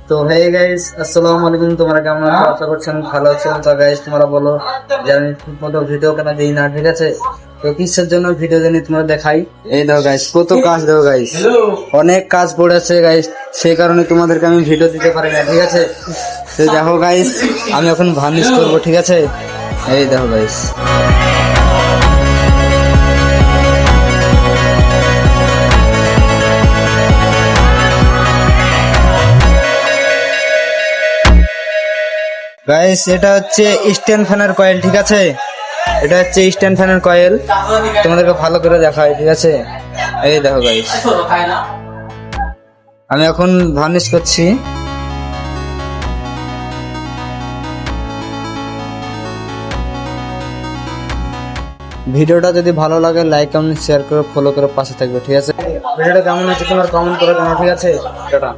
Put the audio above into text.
তো hey guys, আসসালামু আলাইকুম। তোমরা কেমন আছো? আশা করছেন ভালো আছো। তো গাইস, তোমরা বলো যে আমি ঠিক মতো ভিডিও কেন দিই না, ঠিক আছে? তো কিসের জন্য ভিডিও জানি তোমরা দেখাই। এই দাও গাইস, কত কাজ দাও গাইস, অনেক কাজ পড়েছে গাইস, সেই কারণে তোমাদেরকে আমি ভিডিও দিতে পারি না, ঠিক আছে? তো দেখো গাইস, আমি এখন ভার্নিশ করবো, ঠিক আছে? এই দেখো গাইস, গাইস এটা হচ্ছে স্ট্যান্ড ফ্যানের কয়েল, ঠিক আছে? এটা হচ্ছে স্ট্যান্ড ফ্যানের কয়েল, তোমাদেরকে ভালো করে দেখাই, ঠিক আছে? এই দেখো গাইস, আমি এখন ভার্নিশ করছি। ভিডিওটা যদি ভালো লাগে লাইক কমেন্ট শেয়ার করে ফলো করে পাশে থাকবে, ঠিক আছে? ভিডিওটা কেমন হচ্ছে তোমার কমেন্ট করে জানাও, ঠিক আছে? টাটা।